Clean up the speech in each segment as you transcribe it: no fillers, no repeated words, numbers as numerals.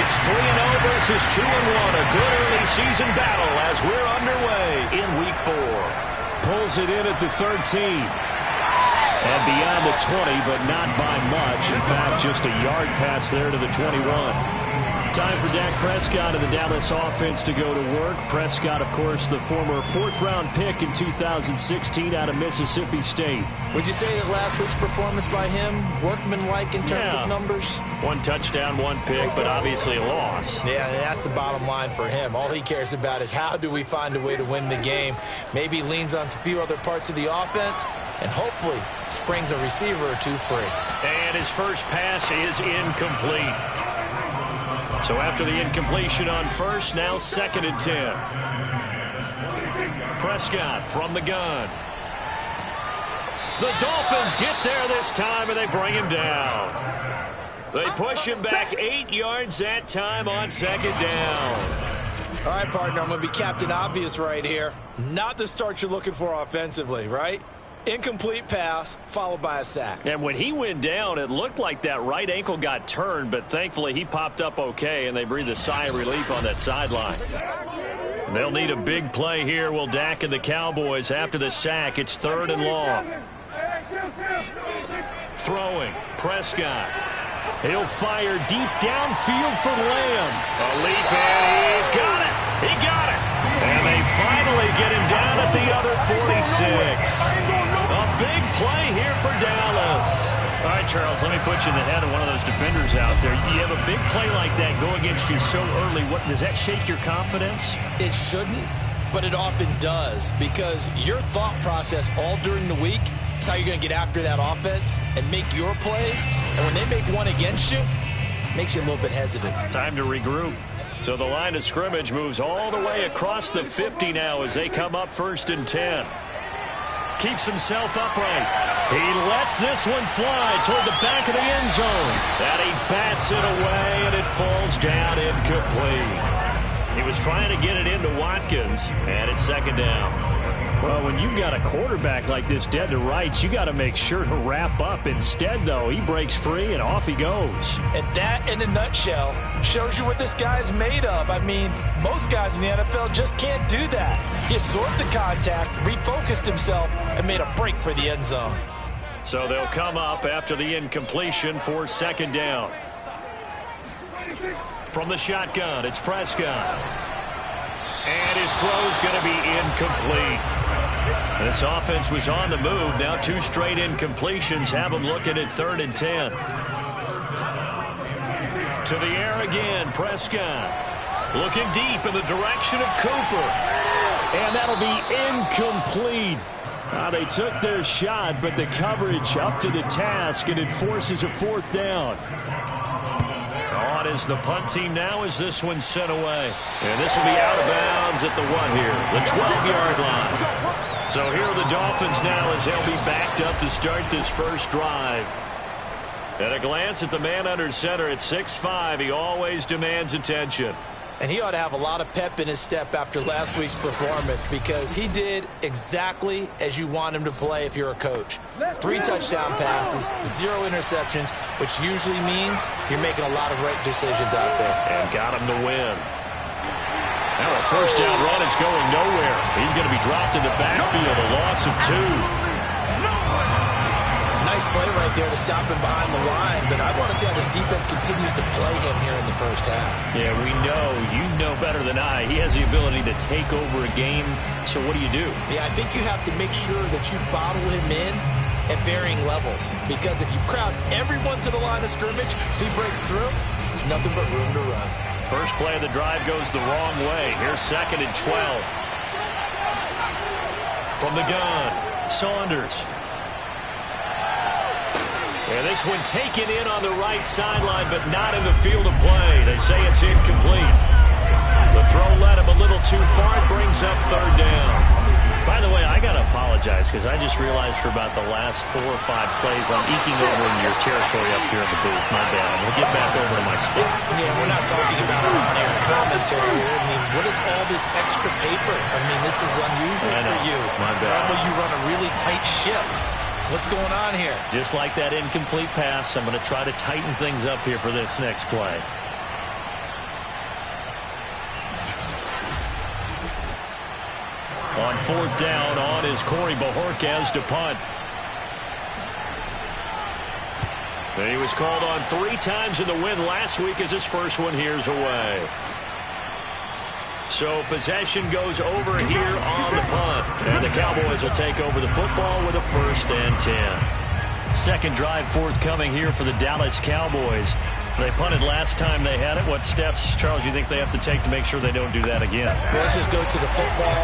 It's 3-0 versus 2-1. A good early season battle as we're underway in Week 4. Pulls it in at the 13. And beyond the 20, but not by much. In fact, just a yard pass there to the 21. Time for Dak Prescott and the Dallas offense to go to work. Prescott, of course, the former fourth-round pick in 2016 out of Mississippi State. Would you say that last week's performance by him, workmanlike in terms of numbers? 1 touchdown, 1 pick, but obviously a loss. Yeah, and that's the bottom line for him. All he cares about is how do we find a way to win the game. Maybe he leans on a few other parts of the offense and hopefully springs a receiver or two free. And his first pass is incomplete. So after the incompletion on first, now 2nd and 10. Prescott from the gun. The Dolphins get there this time, and they bring him down. They push him back 8 yards that time on 2nd down. All right, partner, I'm going to be Captain Obvious right here. Not the start you're looking for offensively, right? Incomplete pass, followed by a sack. And when he went down, it looked like that right ankle got turned, but thankfully he popped up okay, and they breathed a sigh of relief on that sideline. They'll need a big play here, will Dak and the Cowboys after the sack. It's 3rd and long. Throwing, Prescott. He'll fire deep downfield for Lamb. A leap, and he's got it. He got it. And they finally get him down at the other 46. A big play here for Dallas. All right, Charles, let me put you in the head of one of those defenders out there. You have a big play like that go against you so early. What does that shake your confidence? It shouldn't, but it often does, because your thought process all during the week is how you're going to get after that offense and make your plays. And when they make one against you, it makes you a little bit hesitant. Time to regroup. So the line of scrimmage moves all the way across the 50 now as they come up 1st and 10. Keeps himself upright. He lets this one fly toward the back of the end zone. And he bats it away, and it falls down incomplete. He was trying to get it into Watkins, and it's 2nd down. Well, when you got a quarterback like this dead to rights, you got to make sure to wrap up. Instead, though, he breaks free, and off he goes. And that, in a nutshell, shows you what this guy's made of. I mean, most guys in the NFL just can't do that. He absorbed the contact, refocused himself, and made a break for the end zone. So they'll come up after the incompletion for 2nd down. From the shotgun, it's Prescott. And his throw's going to be incomplete. This offense was on the move. Now 2 straight incompletions have them looking at 3rd and 10. To the air again, Prescott. Looking deep in the direction of Cooper. And that'll be incomplete. They took their shot, but the coverage up to the task, and it forces a 4th down. On is the punt team now as this one's sent away. And this will be out of bounds at the 1 here, the 12-yard line. So here are the Dolphins now as they'll be backed up to start this first drive. At a glance at the man under center at 6'5", he always demands attention. And he ought to have a lot of pep in his step after last week's performance, because he did exactly as you want him to play if you're a coach. 3 touchdown passes, 0 interceptions, which usually means you're making a lot of right decisions out there. And got him to win. Now a 1st down run is going nowhere. He's going to be dropped in the backfield, a loss of 2. Nice play right there to stop him behind the line, but I want to see how this defense continues to play him here in the first half. Yeah, we know. You know better than I. He has the ability to take over a game, so what do you do? Yeah, I think you have to make sure that you bottle him in at varying levels, because if you crowd everyone to the line of scrimmage, if he breaks through, there's nothing but room to run. First play of the drive goes the wrong way. Here's 2nd and 12. From the gun, Saunders. And this one taken in on the right sideline, but not in the field of play. They say it's incomplete. The throw led him a little too far. It brings up 3rd down. By the way, I got to apologize because I just realized for about the last 4 or 5 plays I'm eking over in your territory up here in the booth. My bad. I'm going to get back over to my spot. Yeah, we're not talking about on-air commentary here. I mean, what is all this extra paper? I mean, this is unusual for you. My bad. Normally you run a really tight ship. What's going on here? Just like that incomplete pass, I'm going to try to tighten things up here for this next play. On fourth down, on is Corey Bojorquez to punt. He was called on 3 times in the win last week as his first one here's away. So possession goes over here on the punt. And the Cowboys will take over the football with a 1st and 10. Second drive forthcoming here for the Dallas Cowboys. They punted last time they had it. What steps, Charles, you think they have to take to make sure they don't do that again? Well, let's just go to the football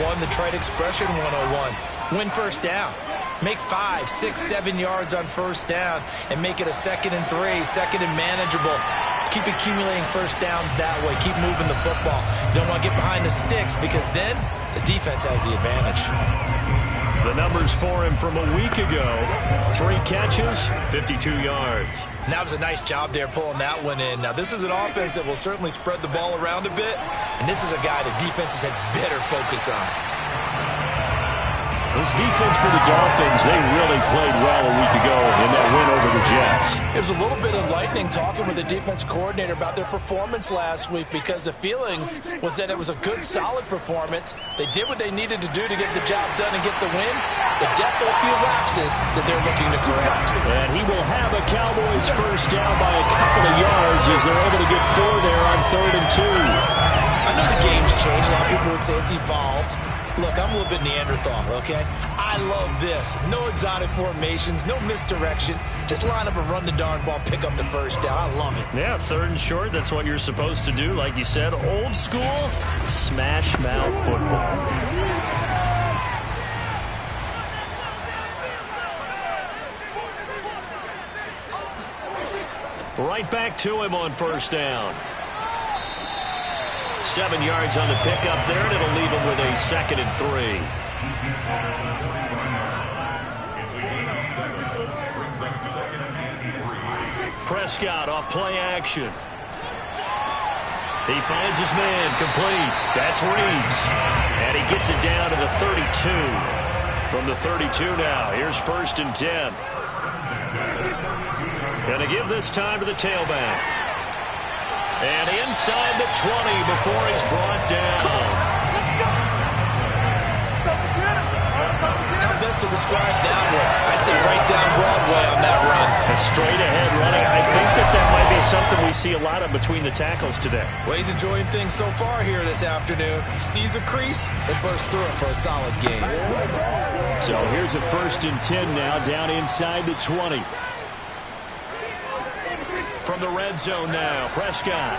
101, the trade expression 101. Win first down. Make 5, 6, 7 yards on first down and make it a 2nd and 3, 2nd and manageable. Keep accumulating first downs that way. Keep moving the football. You don't want to get behind the sticks because then the defense has the advantage. The numbers for him from a week ago. 3 catches, 52 yards. And that was a nice job there pulling that one in. Now, this is an offense that will certainly spread the ball around a bit, and this is a guy the defenses had better focus on. This defense for the Dolphins, they really played well a week ago in that win over the Jets. It was a little bit enlightening talking with the defense coordinator about their performance last week because the feeling was that it was a good, solid performance. They did what they needed to do to get the job done and get the win. The depth of a few lapses that they're looking to correct. And he will have a Cowboys first down by a couple of yards as they're able to get 4 there on 3rd and 2. I know the game's changed. A lot of people would say it's evolved. Look, I'm a little bit Neanderthal, okay? I love this. No exotic formations, no misdirection. Just line up and run the darn ball, pick up the first down. I love it. Yeah, 3rd and short, that's what you're supposed to do. Like you said, old school, smash mouth football. Right back to him on first down. 7 yards on the pickup there, and it'll leave him with a 2nd and 3. Prescott off play action. He finds his man, complete. That's Reeves. And he gets it down to the 32. From the 32 now, here's 1st and 10. Gonna give this time to the tailback. And inside the 20 before he's brought down. How best to describe that one? I'd say right down Broadway on that run. A straight ahead running. I think that might be something we see a lot of between the tackles today. Well, he's enjoying things so far here this afternoon. Sees a crease and bursts through it for a solid game. So here's a 1st and 10 now down inside the 20. From the red zone now, Prescott.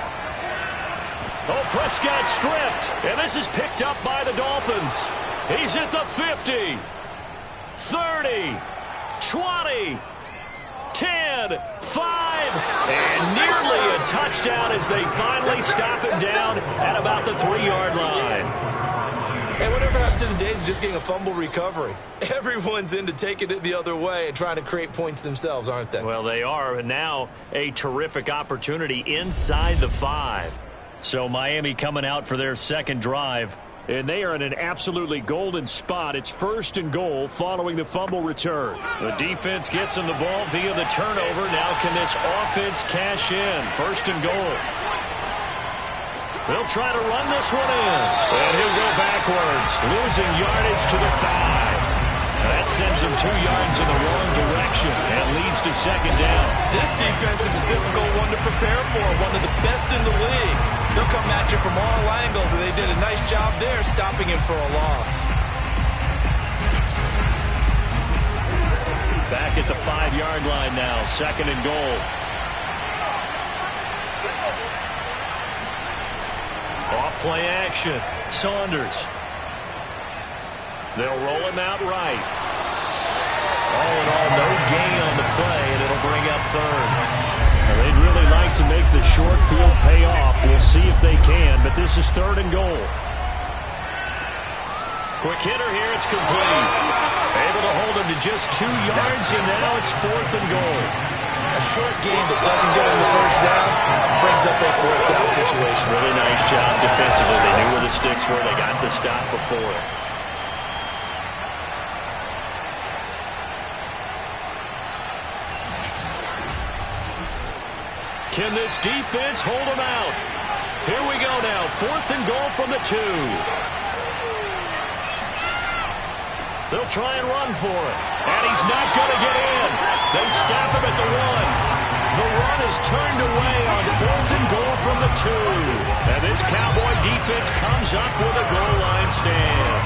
Oh, Prescott stripped. And this is picked up by the Dolphins. He's at the 50, 30, 20, 10, 5, and nearly a touchdown as they finally stop him down at about the 3-yard line. Hey, whatever happened to the days of just getting a fumble recovery? Everyone's into taking it the other way and trying to create points themselves, aren't they? Well, they are. And now a terrific opportunity inside the 5. So Miami coming out for their 2nd drive. And they are in an absolutely golden spot. It's 1st and goal following the fumble return. The defense gets him the ball via the turnover. Now can this offense cash in? 1st and goal. They'll try to run this one in. And he'll go backwards, losing yardage to the 5. That sends him 2 yards in the wrong direction and leads to 2nd down. This defense is a difficult one to prepare for, one of the best in the league. They'll come at you from all angles, and they did a nice job there stopping him for a loss. Back at the 5-yard line now, 2nd and goal. Off play action, Saunders. They'll roll him out right. All in all, no gain on the play, and it'll bring up 3rd. Now, they'd really like to make the short field pay off. We'll see if they can, but this is 3rd and goal. Quick hitter here, it's complete. Able to hold him to just 2 yards, and now it's 4th and goal. A short gain that doesn't get him the first down brings up a 4th down situation. Really nice job defensively. They knew where the sticks were. They got the stop before. Can this defense hold them out? Here we go now. 4th and goal from the 2. They'll try and run for it. And he's not going to get in. They stop him at the 1. The run is turned away on 4th and goal from the 2. And this Cowboy defense comes up with a goal line stand.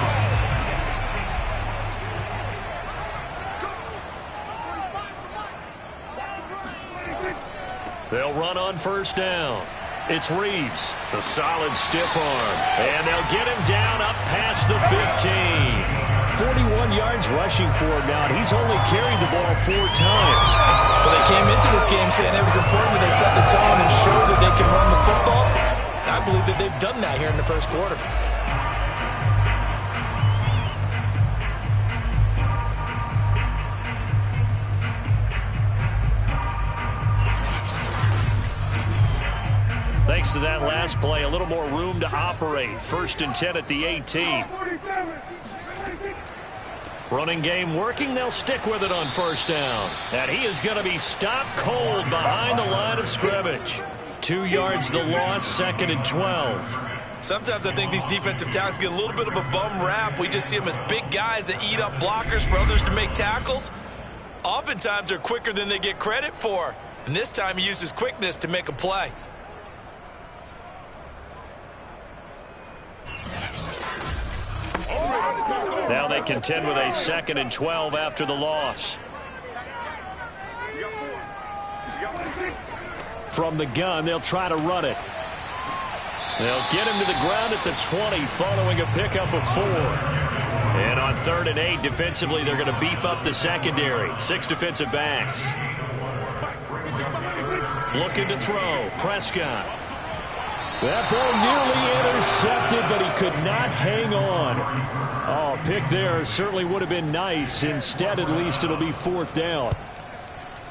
They'll run on 1st down. It's Reeves, the solid stiff arm. And they'll get him down up past the 15. 41 yards rushing for him now, and he's only carried the ball 4 times. Well, they came into this game saying it was important that they set the tone and show that they can run the football. And I believe that they've done that here in the first quarter. Thanks to that last play, a little more room to operate. 1st and 10 at the 18. Running game working. They'll stick with it on 1st down. And he is going to be stopped cold behind the line of scrimmage. 2 yards the loss, 2nd and 12. Sometimes I think these defensive tackles get a little bit of a bum rap. We just see them as big guys that eat up blockers for others to make tackles. Oftentimes they're quicker than they get credit for. And this time he uses quickness to make a play. Now they contend with a 2nd and 12 after the loss. From the gun, they'll try to run it. They'll get him to the ground at the 20 following a pickup of 4. And on 3rd and 8, defensively, they're going to beef up the secondary. 6 defensive backs. Looking to throw. Prescott. That ball nearly intercepted, but he could not hang on. Oh, pick there certainly would have been nice. Instead, at least, it'll be 4th down.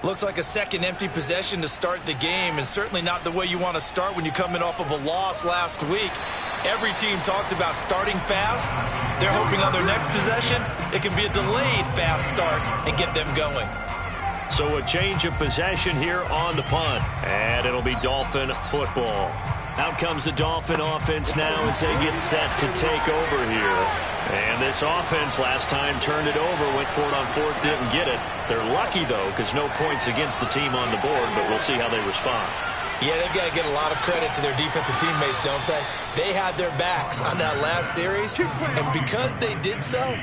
Looks like a second empty possession to start the game, and certainly not the way you want to start when you're coming off of a loss last week. Every team talks about starting fast. They're hoping on their next possession, it can be a delayed fast start and get them going. So a change of possession here on the punt, and it'll be Dolphin football. Out comes the Dolphin offense now as they get set to take over here. And this offense last time turned it over, went for it on 4th, didn't get it. They're lucky, though, because no points against the team on the board, but we'll see how they respond. Yeah, they've got to get a lot of credit to their defensive teammates, don't they? They had their backs on that last series, and because they did so,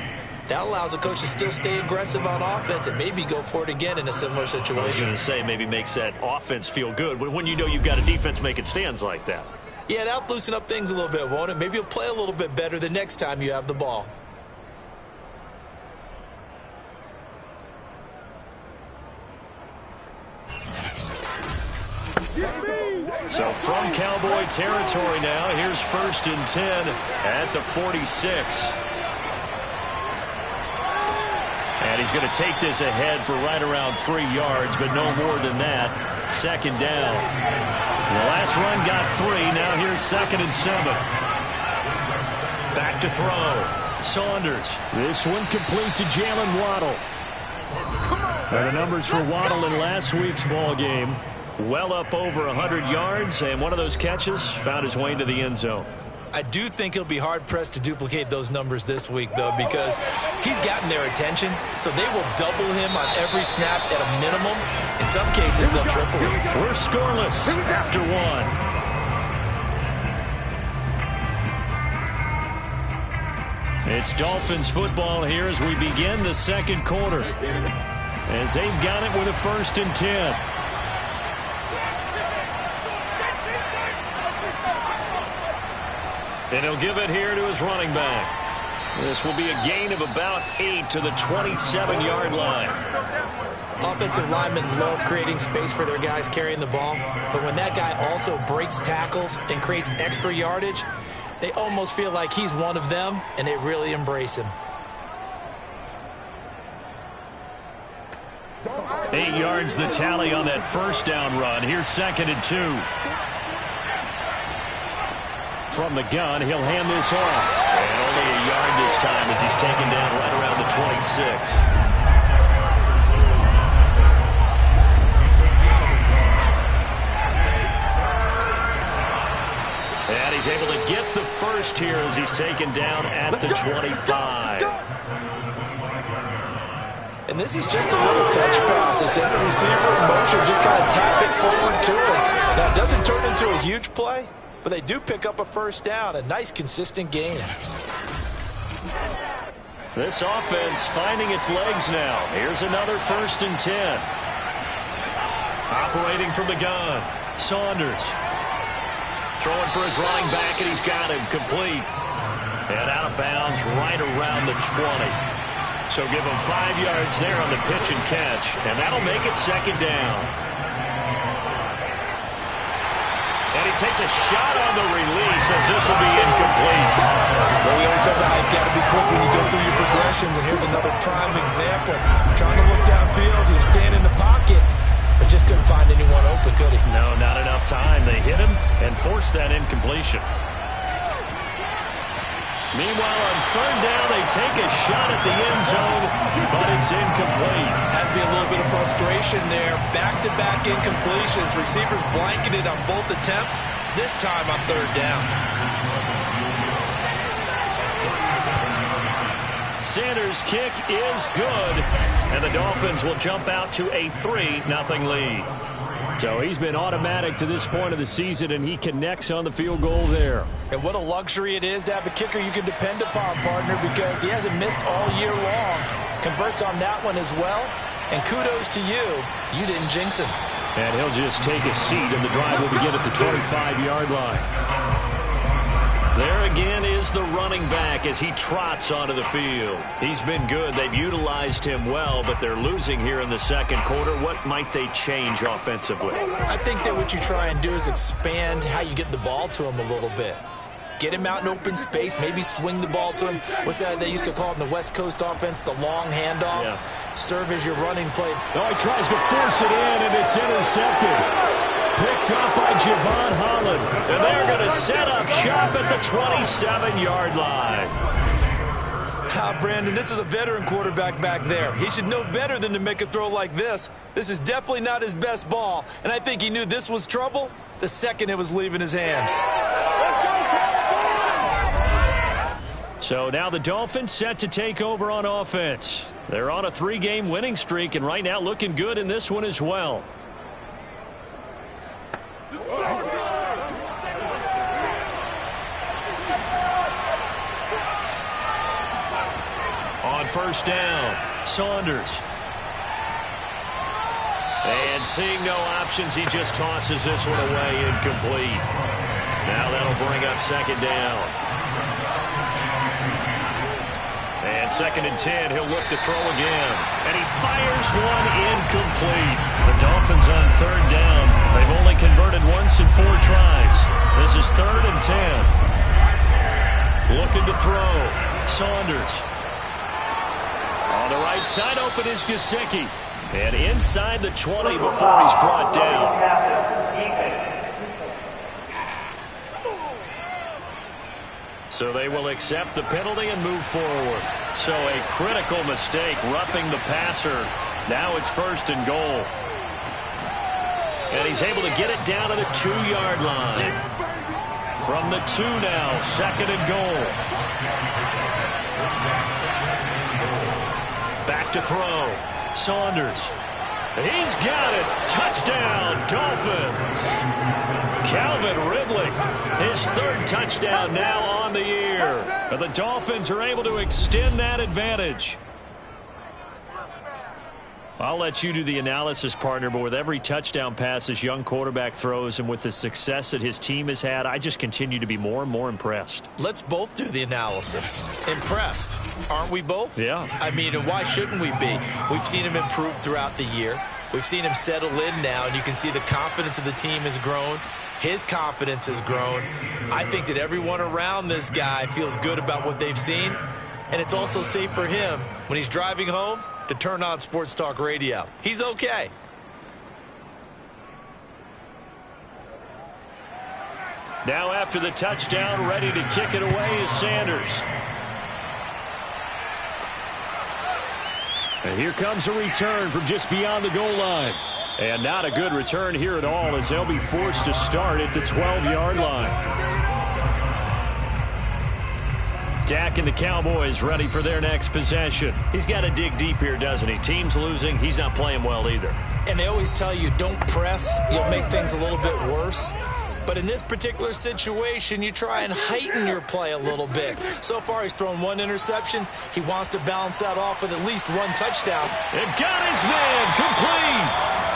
that allows a coach to still stay aggressive on offense and maybe go for it again in a similar situation. I was going to say maybe makes that offense feel good when you know you've got a defense making stands like that. Yeah, that'll loosen up things a little bit, won't it? Maybe you'll play a little bit better the next time you have the ball. So from Cowboy territory now, here's 1st and 10 at the 46. And he's going to take this ahead for right around 3 yards, but no more than that. 2nd down. The last run got 3. Now here's 2nd and 7. Back to throw. Saunders. This one complete to Jalen Waddle. Now the numbers for Waddle in last week's ball game. Well up over 100 yards, and one of those catches found his way into the end zone. I do think he'll be hard-pressed to duplicate those numbers this week, though, because he's gotten their attention, so they will double him on every snap at a minimum. In some cases, they'll triple him. We're scoreless after 1. It's Dolphins football here as we begin the 2nd quarter, as they've got it with a 1st and 10. And he'll give it here to his running back. This will be a gain of about 8 to the 27-yard line. Offensive linemen love creating space for their guys carrying the ball, but when that guy also breaks tackles and creates extra yardage, they almost feel like he's one of them, and they really embrace him. 8 yards the tally on that 1st down run. Here's 2nd and 2. From the gun, he'll hand this off. And only a yard this time as he's taken down right around the 26. And he's able to get the first here as he's taken down at the 25. And this is just a little touch pass. They send the receiver in motion, just kind of tap it forward to him. Now, it doesn't turn into a huge play, but they do pick up a first down. A nice, consistent game. This offense finding its legs now. Here's another 1st and 10. Operating from the gun. Saunders. Throwing for his running back, and he's got him complete. And out of bounds right around the 20. So give him 5 yards there on the pitch and catch. And that'll make it 2nd down. And he takes a shot on the release as this will be incomplete. Well, we always talk about how you've got to be quick when you go through your progressions. And here's another prime example. Trying to look downfield. He was staying in the pocket, but just couldn't find anyone open, could he? No, not enough time. They hit him and forced that incompletion. Meanwhile, on 3rd down, they take a shot at the end zone, but it's incomplete. Has to be a little bit of frustration there. Back-to-back incompletions. Receivers blanketed on both attempts, this time on 3rd down. Sanders' kick is good, and the Dolphins will jump out to a 3-0 lead. So he's been automatic to this point of the season, and he connects on the field goal there. And what a luxury it is to have a kicker you can depend upon, partner, because he hasn't missed all year long. Converts on that one as well. And kudos to you. You didn't jinx him. And he'll just take a seat, and the drive will begin at the 25-yard line. There again is the running back as he trots onto the field. He's been good. They've utilized him well, but they're losing here in the 2nd quarter. What might they change offensively? I think that what you try and do is expand how you get the ball to him a little bit. Get him out in open space, maybe swing the ball to him. What's that they used to call it in the West Coast offense, the long handoff? Yeah. Serve as your running play. Oh, he tries to force it in, and it's intercepted. Picked up by Javon Holland. And they're going to set up shop at the 27-yard line. Brandon, this is a veteran quarterback back there. He should know better than to make a throw like this. This is definitely not his best ball. And I think he knew this was trouble the second it was leaving his hand. So now the Dolphins set to take over on offense. They're on a 3-game winning streak, and right now looking good in this one as well. On 1st down, Saunders. And seeing no options, he just tosses this one away, incomplete. Now that'll bring up 2nd down. And 2nd and 10, he'll look to throw again. And he fires one incomplete. The Dolphins on 3rd down. They've only converted once in 4 tries. This is 3rd and 10. Looking to throw. Saunders. On the right side, open is Gesicki. And inside the 20 before he's brought down. So they will accept the penalty and move forward. So a critical mistake, roughing the passer. Now it's 1st and goal. And he's able to get it down to the 2-yard line. From the 2 now, 2nd and goal. Back to throw. Saunders. He's got it. Touchdown, Dolphins. Calvin Ridley, his 3rd touchdown now on the year. And the Dolphins are able to extend that advantage. I'll let you do the analysis, partner, but with every touchdown pass this young quarterback throws and with the success that his team has had, I just continue to be more and more impressed. Let's both do the analysis. Impressed, aren't we both? Yeah. I mean, why shouldn't we be? We've seen him improve throughout the year. We've seen him settle in now, and you can see the confidence of the team has grown. His confidence has grown. I think that everyone around this guy feels good about what they've seen, and it's also safe for him when he's driving home to turn on Sports Talk Radio. He's okay. Now after the touchdown, ready to kick it away is Sanders. And here comes a return from just beyond the goal line. And not a good return here at all as they'll be forced to start at the 12-yard line. Dak and the Cowboys ready for their next possession. He's got to dig deep here, doesn't he? Team's losing. He's not playing well either. And they always tell you, don't press. You'll make things a little bit worse. But in this particular situation, you try and heighten your play a little bit. So far, he's thrown one interception. He wants to balance that off with at least one touchdown. It got his man complete.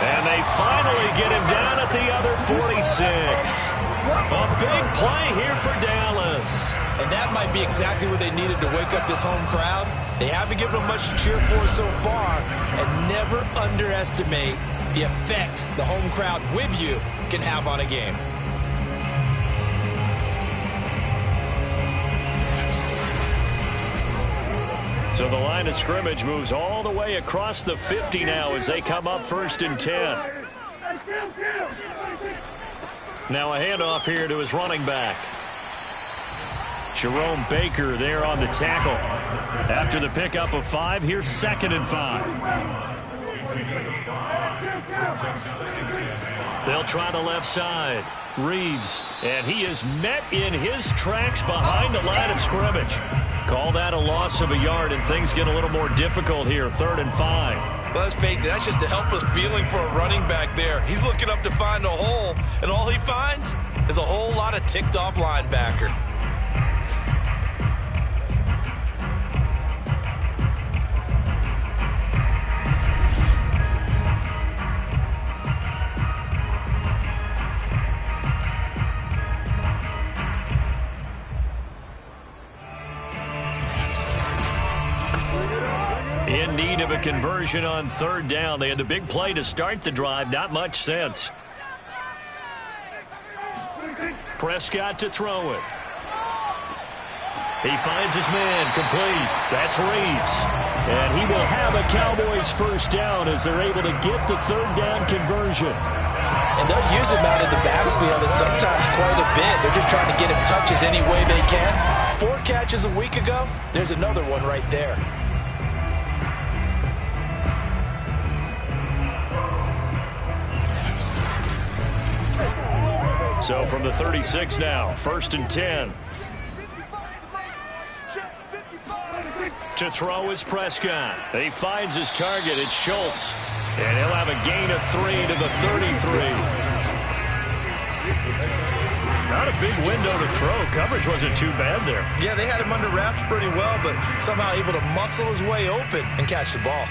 And they finally get him down at the other 46. A big play here for Dallas. And that might be exactly what they needed to wake up this home crowd. They haven't given them much to cheer for so far. And never underestimate the effect the home crowd with you can have on a game. So the line of scrimmage moves all the way across the 50 now as they come up 1st and 10. Now a handoff here to his running back. Jerome Baker there on the tackle. After the pickup of 5, here's 2nd and 5. They'll try the left side. Reeves, and he is met in his tracks behind the line of scrimmage. Call that a loss of a yard, and things get a little more difficult here, 3rd and 5. Well, let's face it, that's just a helpless feeling for a running back there. He's looking up to find a hole, and all he finds is a whole lot of ticked-off linebacker. In need of a conversion on 3rd down. They had the big play to start the drive. Not much sense. Prescott to throw it. He finds his man complete. That's Reeves. And he will have a Cowboys 1st down as they're able to get the 3rd down conversion. And they'll use him out in the backfield and sometimes quite a bit. They're just trying to get him touches any way they can. 4 catches a week ago. There's another one right there. So from the 36 now, 1st and 10. To throw is Prescott. He finds his target. It's Schultz. And he'll have a gain of 3 to the 33. Not a big window to throw. Coverage wasn't too bad there. Yeah, they had him under wraps pretty well, but somehow able to muscle his way open and catch the ball.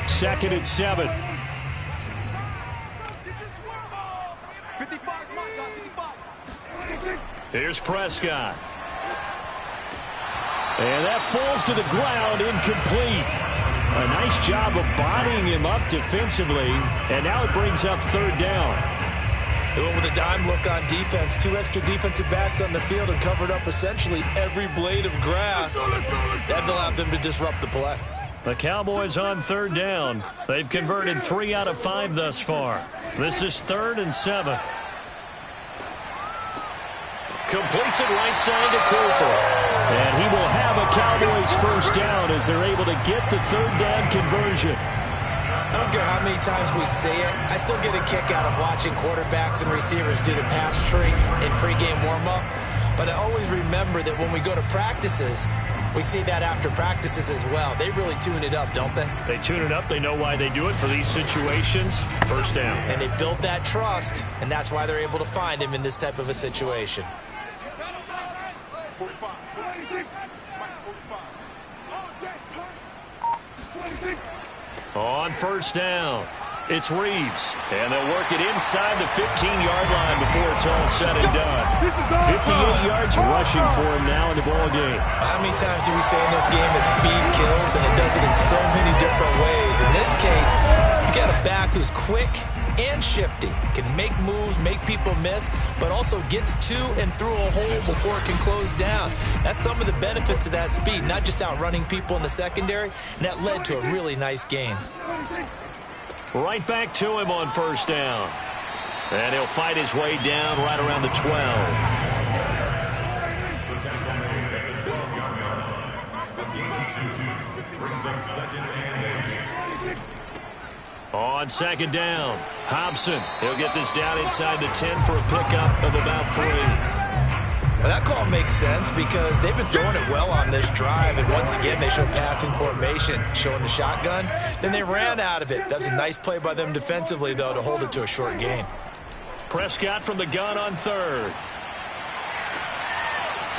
2nd and 7. Here's Prescott. And that falls to the ground, incomplete. A nice job of bodying him up defensively, and now it brings up 3rd down. They went with a dime look on defense. 2 extra defensive backs on the field and covered up essentially every blade of grass. That allowed them to disrupt the play. The Cowboys on 3rd down. They've converted 3 out of 5 thus far. This is 3rd and 7. Completes it right side to Cooper. And he will have a Cowboys 1st down as they're able to get the 3rd down conversion. I don't care how many times we say it, I still get a kick out of watching quarterbacks and receivers do the pass tree in pregame warm-up. But I always remember that when we go to practices, we see that after practices as well. They really tune it up, don't they? They tune it up. They know why they do it for these situations. 1st down. And they build that trust, and that's why they're able to find him in this type of a situation. On 1st down, it's Reeves. And they'll work it inside the 15-yard line before it's all said and done. 58 yards rushing for him now in the ball game. How many times do we say in this game that speed kills, and it does it in so many different ways? In this case, you got a back who's quick and shifty, can make moves, make people miss, but also gets to and through a hole before it can close down. That's some of the benefits of that speed, not just outrunning people in the secondary, and that led to a really nice gain. Right back to him on 1st down. And he'll fight his way down right around the 12. On 2nd down, Hobson. He'll get this down inside the 10 for a pickup of about 3. Well, that call makes sense because they've been throwing it well on this drive, and once again, they show passing formation, showing the shotgun. Then they ran out of it. That's a nice play by them defensively, though, to hold it to a short gain. Prescott from the gun on third.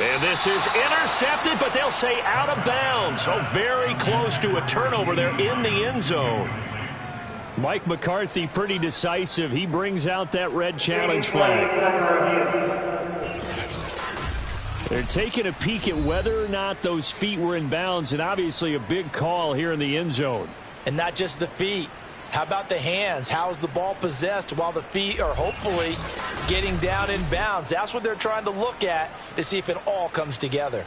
And this is intercepted, but they'll say out of bounds. So very close to a turnover there in the end zone. Mike McCarthy pretty decisive. He brings out that red challenge flag. They're taking a peek at whether or not those feet were in bounds, and obviously a big call here in the end zone. And not just the feet. How about the hands? How is the ball possessed while the feet are hopefully getting down in bounds? That's what they're trying to look at to see if it all comes together.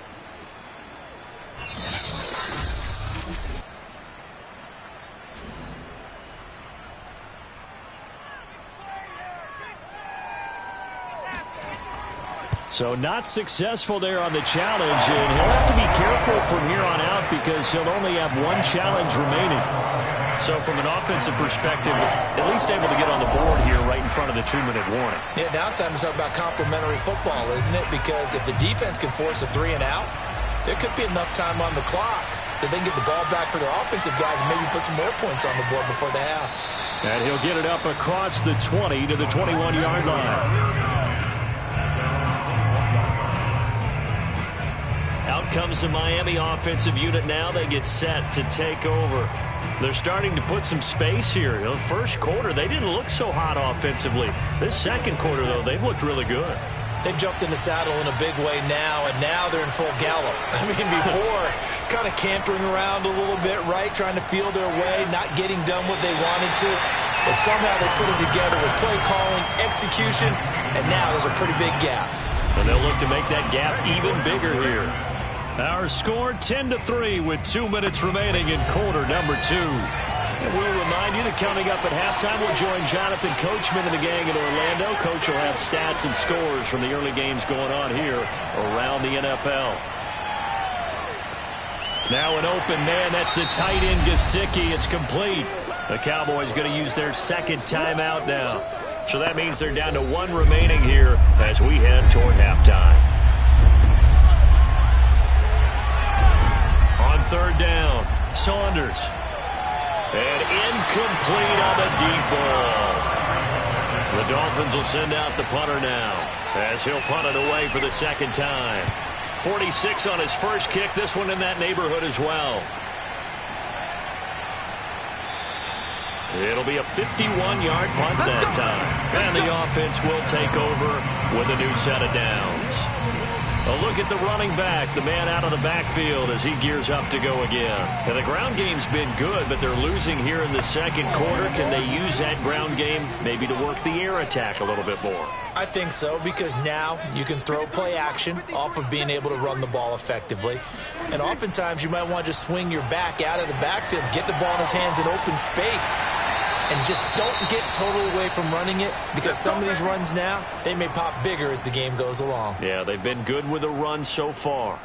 So not successful there on the challenge, and he'll have to be careful from here on out because he'll only have one challenge remaining. So from an offensive perspective, at least able to get on the board here right in front of the 2-minute warning. Yeah, now it's time to talk about complementary football, isn't it? Because if the defense can force a 3-and-out, there could be enough time on the clock that they can get the ball back for their offensive guys and maybe put some more points on the board before the half. And he'll get it up across the 20 to the 21-yard line. Out comes the Miami offensive unit now. They get set to take over. They're starting to put some space here. The first quarter, they didn't look so hot offensively. This second quarter, though, they've looked really good. They've jumped in the saddle in a big way now, and now they're in full gallop. I mean, before, kind of cantering around a little bit, right, trying to feel their way, not getting done what they wanted to. But somehow they put it together with play calling, execution, and now there's a pretty big gap. And they'll look to make that gap even bigger here. Our score 10-3 with 2 minutes remaining in quarter number 2. And we'll remind you that coming up at halftime, we'll join Jonathan Coachman and the gang in Orlando. Coach will have stats and scores from the early games going on here around the NFL. Now an open man. That's the tight end, Gesicki. It's complete. The Cowboys going to use their second timeout now. So that means they're down to 1 remaining here as we head toward halftime. On third down, Saunders. And incomplete on the deep ball. The Dolphins will send out the punter now as he'll punt it away for the second time. 46 on his first kick. This one in that neighborhood as well. It'll be a 51-yard punt that time. And the offense will take over with a new set of downs. A look at the running back, the man out of the backfield as he gears up to go again. And the ground game's been good, but they're losing here in the second quarter. Can they use that ground game maybe to work the air attack a little bit more? I think so, because now you can throw play action off of being able to run the ball effectively. And oftentimes you might want to just swing your back out of the backfield, get the ball in his hands in open space, and just don't get totally away from running it, because some of these runs now, they may pop bigger as the game goes along. Yeah, they've been good with the run so far.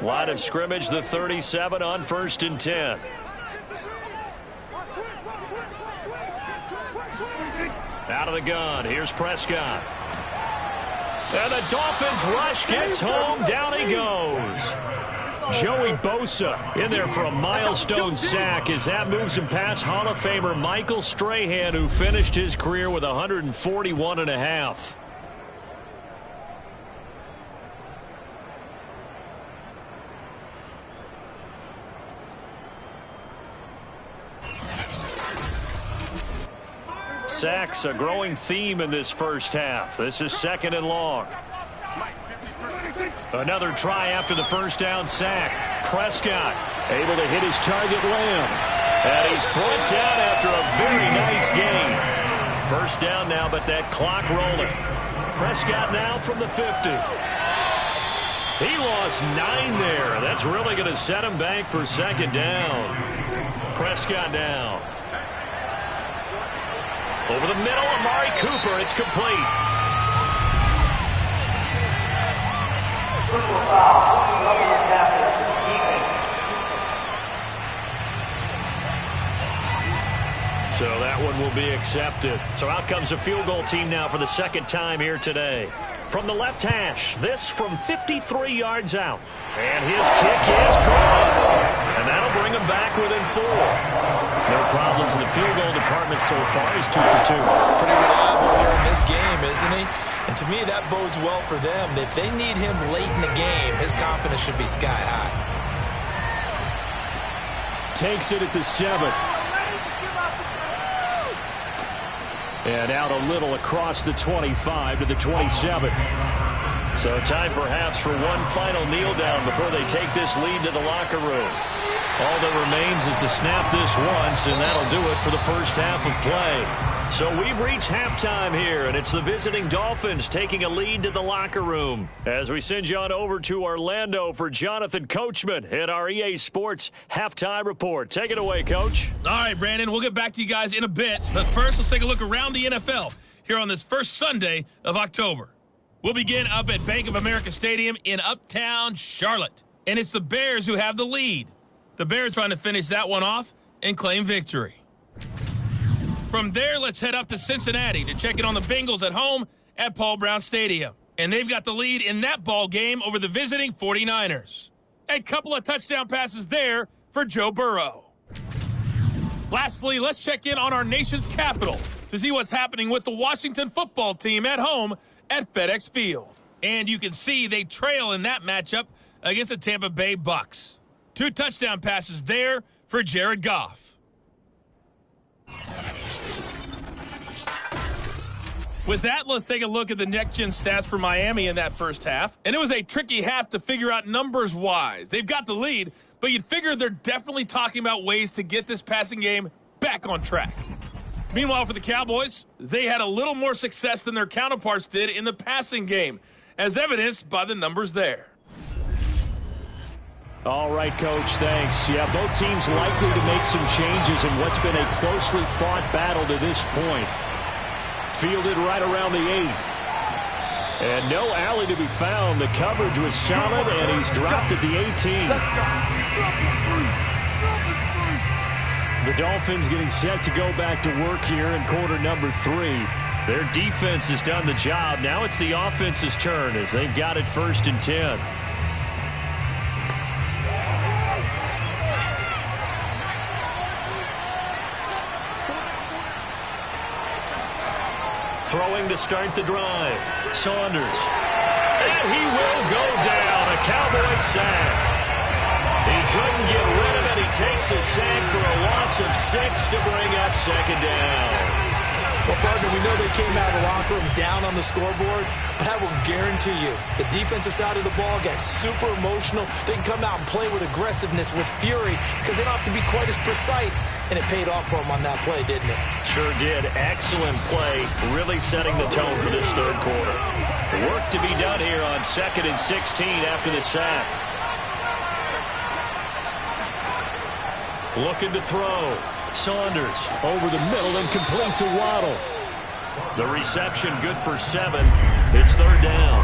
Line of scrimmage, the 37 on 1st and 10. Out of the gun, here's Prescott. And the Dolphins rush gets home, down he goes. Joey Bosa in there for a milestone sack as that moves him past Hall of Famer Michael Strahan, who finished his career with 141.5. Sacks, a growing theme in this first half. This is 2nd and long. Another try after the first down sack. Prescott able to hit his target, Lamb. And he's brought down after a very nice gain. First down now, but that clock rolling. Prescott now from the 50. He lost 9 there. That's really going to set him back for 2nd down. Prescott now. Over the middle, Amari Cooper. It's complete. Personal foul. So that one will be accepted. So out comes a field goal team now for the second time here today. From the left hash, this from 53 yards out. And his kick is good. And that'll bring him back within 4. No problems in the field goal department so far. He's 2 for 2. Pretty reliable here in this game, isn't he? And to me, that bodes well for them. If they need him late in the game, his confidence should be sky high. Takes it at the 7. And out a little across the 25 to the 27. So time perhaps for one final kneel down before they take this lead to the locker room. All that remains is to snap this once, and that'll do it for the first half of play. So we've reached halftime here, and it's the visiting Dolphins taking a lead to the locker room. As we send you on over to Orlando for Jonathan Coachman at our EA Sports Halftime Report. Take it away, Coach. All right, Brandon, we'll get back to you guys in a bit. But first, let's take a look around the NFL here on this first Sunday of October. We'll begin up at Bank of America Stadium in Uptown Charlotte. And it's the Bears who have the lead. The Bears trying to finish that one off and claim victory. From there, let's head up to Cincinnati to check in on the Bengals at home at Paul Brown Stadium. And they've got the lead in that ball game over the visiting 49ers. A couple of touchdown passes there for Joe Burrow. Lastly, let's check in on our nation's capital to see what's happening with the Washington football team at home at FedEx Field. And you can see they trail in that matchup against the Tampa Bay Bucks. 2 touchdown passes there for Jared Goff. With that, let's take a look at the next-gen stats for Miami in that first half. And it was a tricky half to figure out numbers-wise. They've got the lead, but you'd figure they're definitely talking about ways to get this passing game back on track. Meanwhile, for the Cowboys, they had a little more success than their counterparts did in the passing game, as evidenced by the numbers there. All right, Coach, thanks. Yeah, both teams likely to make some changes in what's been a closely fought battle to this point. Fielded right around the 8. And no alley to be found. The coverage was solid, and he's dropped at the 18. The Dolphins getting set to go back to work here in quarter number 3. Their defense has done the job. Now it's the offense's turn as they've got it 1st and 10. Throwing to start the drive. Saunders. And he will go down. A Cowboy sack. He couldn't get rid of it. He takes a sack for a loss of 6 to bring up 2nd down. Well, partner, we know they came out of the locker room down on the scoreboard, but I will guarantee you the defensive side of the ball got super emotional. They can come out and play with aggressiveness, with fury, because they don't have to be quite as precise, and it paid off for them on that play, didn't it? Sure did. Excellent play, really setting the tone for this 3rd quarter. Work to be done here on 2nd and 16 after the sack. Looking to throw. Saunders over the middle and complete to Waddle. The reception good for 7. It's 3rd down.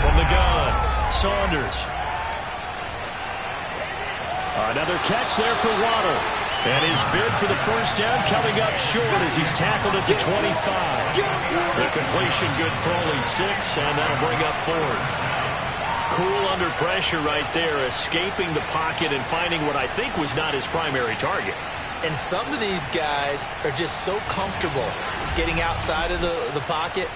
From the gun, Saunders. Another catch there for Waddle. And his bid for the 1st down coming up short as he's tackled at the 25. The completion good for only 6, and that'll bring up 4th. Cool under pressure right there, escaping the pocket and finding what I think was not his primary target. And some of these guys are just so comfortable getting outside of the pocket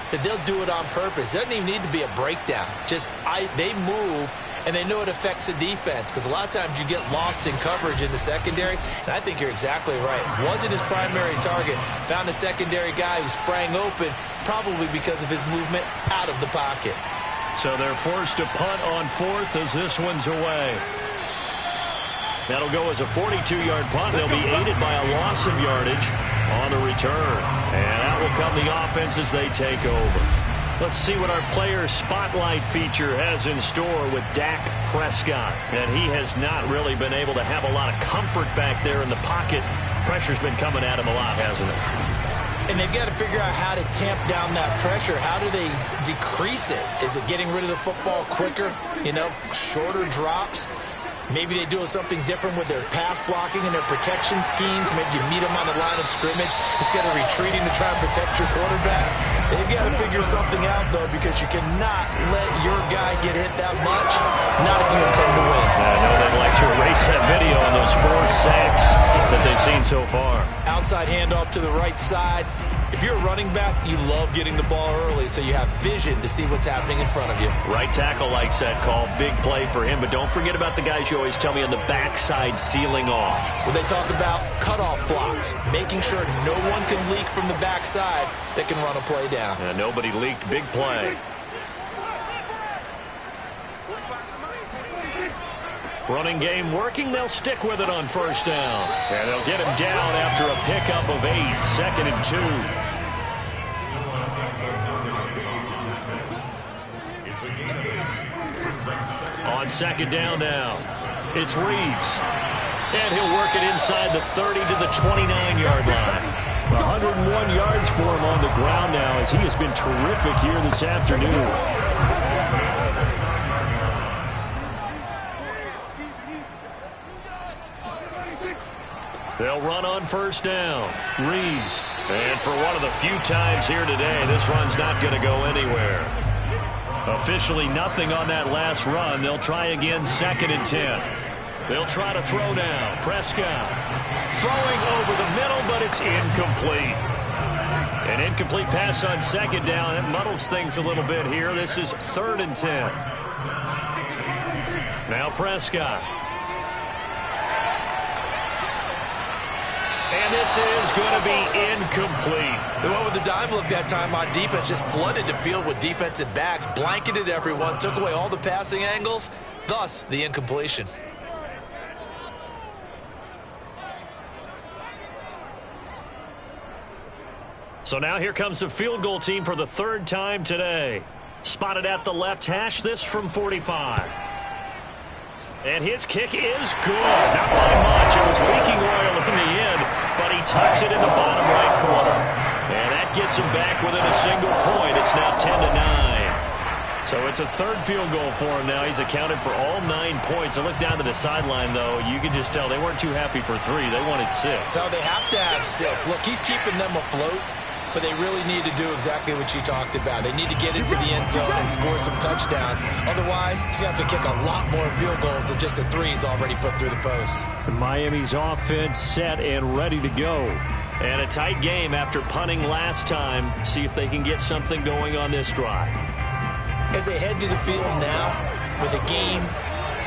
that they'll do it on purpose. It doesn't even need to be a breakdown. They move, and they know it affects the defense, because a lot of times you get lost in coverage in the secondary, and I think you're exactly right. Wasn't his primary target. Found a secondary guy who sprang open, probably because of his movement out of the pocket. So they're forced to punt on 4th as this one's away. That'll go as a 42-yard punt. They'll be aided by a loss of yardage on the return. And out will come the offense as they take over. Let's see what our player spotlight feature has in store with Dak Prescott. And he has not really been able to have a lot of comfort back there in the pocket. Pressure's been coming at him a lot, hasn't it? And they've got to figure out how to tamp down that pressure. How do they decrease it? Is it getting rid of the football quicker? Shorter drops? Maybe they do something different with their pass blocking and their protection schemes. Maybe you meet them on the line of scrimmage instead of retreating to try and protect your quarterback. They've got to figure something out, though, because you cannot let your guy get hit that much, not if you intend to win. I know they'd like to erase that video on those 4 sacks that they've seen so far. Outside handoff to the right side. If you're a running back, you love getting the ball early so you have vision to see what's happening in front of you. Right tackle likes that call. Big play for him. But don't forget about the guys you always tell me on the backside sealing off. Well, they talk about cutoff blocks, making sure no one can leak from the backside that can run a play down. Nobody leaked. Big play. Running game working. They'll stick with it on first down. And they'll get him down after a pickup of 8. 2nd and 2. On 2nd down now, it's Reeves. And he'll work it inside the 30 to the 29-yard line. 101 yards for him on the ground now as he has been terrific here this afternoon. They'll run on first down. Reeves. And for one of the few times here today, this run's not going to go anywhere. Officially nothing on that last run. They'll try again 2nd and 10. They'll try to throw now. Prescott throwing over the middle, but it's incomplete. An incomplete pass on 2nd down. That muddles things a little bit here. This is 3rd and 10. Now Prescott. And this is going to be incomplete. They went with the dime look that time on defense, just flooded the field with defensive backs, blanketed everyone, took away all the passing angles, thus the incompletion. So now here comes the field goal team for the 3rd time today. Spotted at the left hash, this from 45. And his kick is good. Not by much. It was leaking oil in the end, but he tucks it in the bottom right corner. And that gets him back within a single point. It's now 10-9. So it's a 3rd field goal for him now. He's accounted for all 9 points. I look down to the sideline, though. You can just tell they weren't too happy for 3. They wanted 6. So they have to have 6. Look, he's keeping them afloat. But they really need to do exactly what you talked about. They need to get into the end zone and score some touchdowns. Otherwise, he's going to have to kick a lot more field goals than just the 3 he's already put through the posts. Miami's offense set and ready to go. And a tight game after punting last time. See if they can get something going on this drive. As they head to the field now, with the game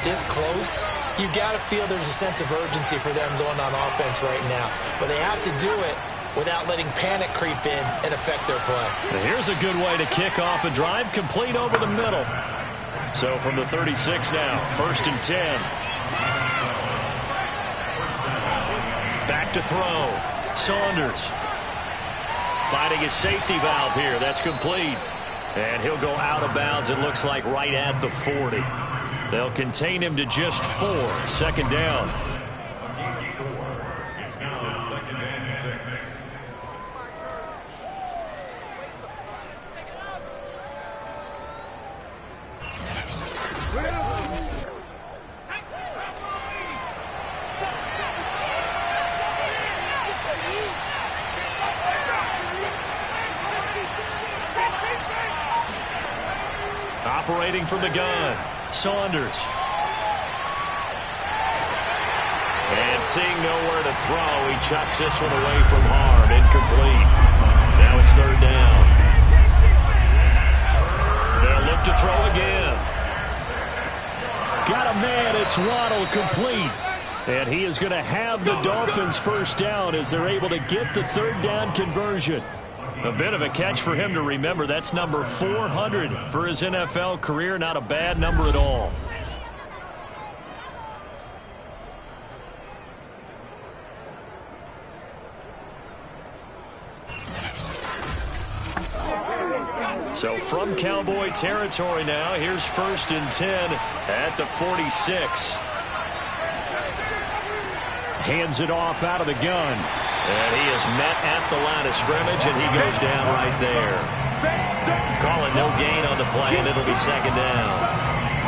this close, you've got to feel there's a sense of urgency for them going on offense right now. But they have to do it without letting panic creep in and affect their play. And here's a good way to kick off a drive, complete over the middle. So from the 36 now, 1st and 10. Back to throw. Saunders finding his safety valve here. That's complete. And he'll go out of bounds, it looks like, right at the 40. They'll contain him to just 4. 2nd down. It's now 2nd and 6. Operating from the gun, Saunders. And seeing nowhere to throw, he chucks this one away from harm. Incomplete. Now it's 3rd down. They'll look to throw again. Got a man, it's Waddle, complete. And he is going to have the Dolphins' 1st down as they're able to get the 3rd down conversion. A bit of a catch for him to remember. That's number 400 for his NFL career. Not a bad number at all. So from Cowboy territory now, here's 1st and 10 at the 46. Hands it off out of the gun. And he is met at the line of scrimmage, and he goes down right there. Calling no gain on the play, and it'll be 2nd down.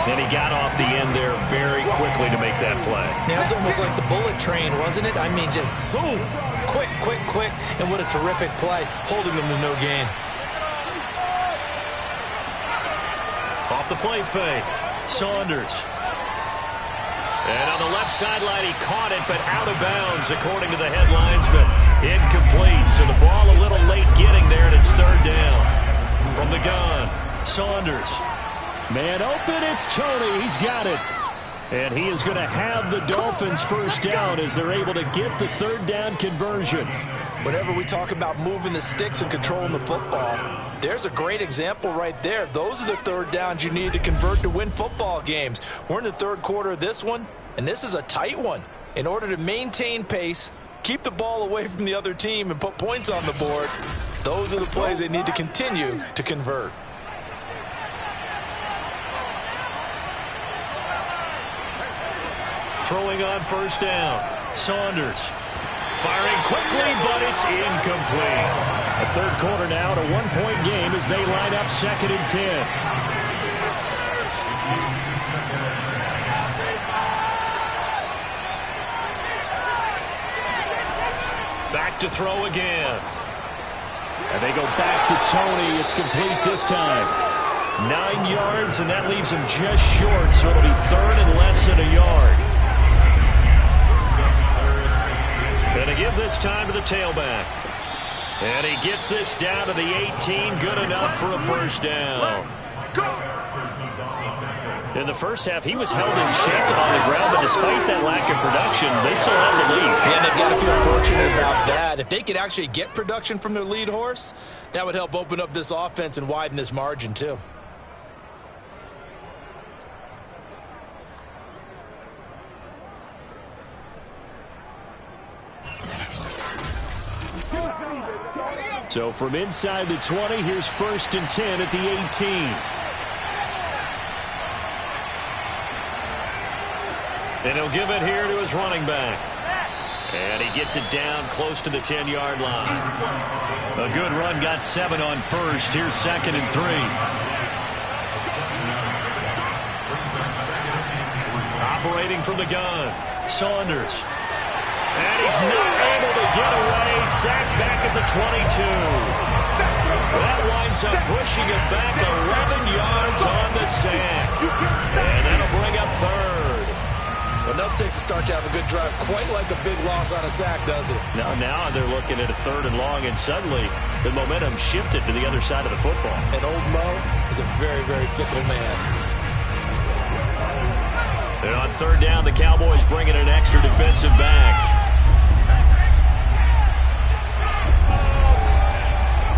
And he got off the end there very quickly to make that play. Yeah, it was almost like the bullet train, wasn't it? I mean, just zoom. Quick, quick, quick. And what a terrific play, holding them to no gain. Off the play fake, Saunders. And on the left sideline, he caught it, but out of bounds, according to the headlines, but incomplete. So the ball a little late getting there, and it's third down. From the gun, Saunders. Man open, it's Toney. He's got it. And he is going to have the Dolphins first down as they're able to get the third down conversion. Whenever we talk about moving the sticks and controlling the football, there's a great example right there. Those are the third downs you need to convert to win football games. We're in the third quarter of this one, and this is a tight one. In order to maintain pace, keep the ball away from the other team, and put points on the board, those are the plays they need to continue to convert. Throwing on first down, Saunders. Firing quickly, but it's incomplete. A third quarter now, a one-point game as they line up 2nd and 10. Back to throw again. And they go back to Toney. It's complete this time. 9 yards, and that leaves him just short, so it'll be third and less than a yard. And to give this time to the tailback. And he gets this down to the 18. Good enough for a first down. In the first half, he was held in check on the ground, but despite that lack of production, they still have the lead. And they've got to feel fortunate about that. If they could actually get production from their lead horse, that would help open up this offense and widen this margin, too. So from inside the 20, here's 1st and 10 at the 18. And he'll give it here to his running back. And he gets it down close to the 10-yard line. A good run, got 7 on first. Here's 2nd and 3. Operating from the gun, Saunders. And he's not able to get away. Sacked back at the 22. That winds up pushing it back 11 yards on the sack. And that'll bring up third. Well, no takes to start to have a good drive. Quite like a big loss on a sack, does it? Now they're looking at a 3rd and long, and suddenly the momentum shifted to the other side of the football. And old Mo is a very, very fickle man. And on 3rd down, the Cowboys bring in an extra defensive back.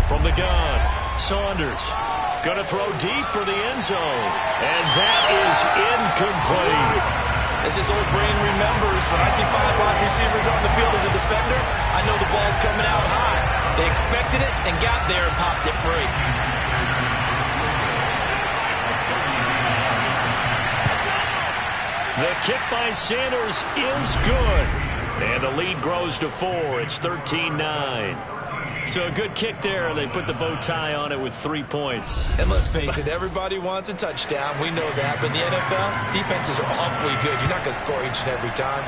From the gun, Saunders. Going to throw deep for the end zone. And that is incomplete. As his old brain remembers, when I see 5 wide receivers on the field as a defender, I know the ball's coming out high. They expected it and got there and popped it free. The kick by Sanders is good. And the lead grows to 4. It's 13-9. So a good kick there, and they put the bow tie on it with 3 points. And let's face it, everybody wants a touchdown. We know that. But in the NFL, defenses are awfully good. You're not going to score each and every time.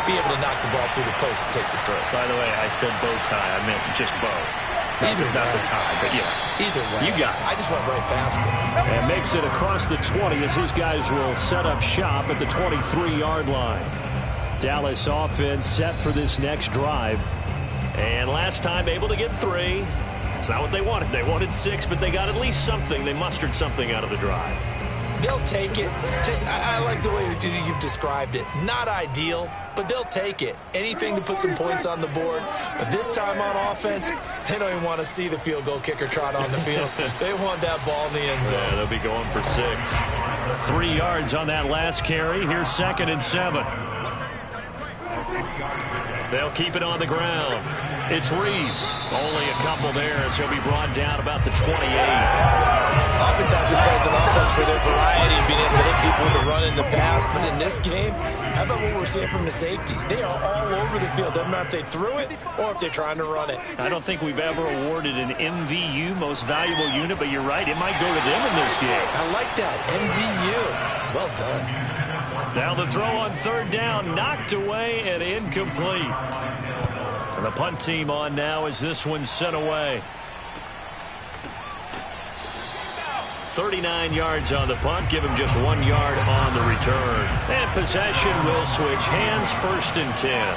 Be able to knock the ball through the post and take the throw. By the way, I said bow tie. I meant just bow. Not the tie, but yeah. Either way. You got it. I just went right past it. And makes it across the 20 as his guys will set up shop at the 23-yard line. Dallas offense set for this next drive. And last time able to get 3. It's not what they wanted. They wanted 6, but they got at least something. They mustered something out of the drive. They'll take it. I like the way you've described it. Not ideal, but they'll take it. Anything to put some points on the board. But this time on offense, they don't even want to see the field goal kicker trot on the field. They want that ball in the end zone. Yeah, they'll be going for 6. 3 yards on that last carry. Here's 2nd and 7. They'll keep it on the ground. It's Reeves. Only a couple there as he'll be brought down about the 28. Oftentimes we play as an offense for their variety and being able to hit people with the run in the pass. But in this game, how about what we're seeing from the safeties? They are all over the field. Doesn't matter if they threw it or if they're trying to run it. I don't think we've ever awarded an MVU, most valuable unit, but you're right. It might go to them in this game. I like that. MVU. Well done. Now the throw on third down, knocked away and incomplete. And the punt team on now as this one's sent away. 39 yards on the punt, give him just 1 yard on the return. And possession will switch hands, 1st and 10.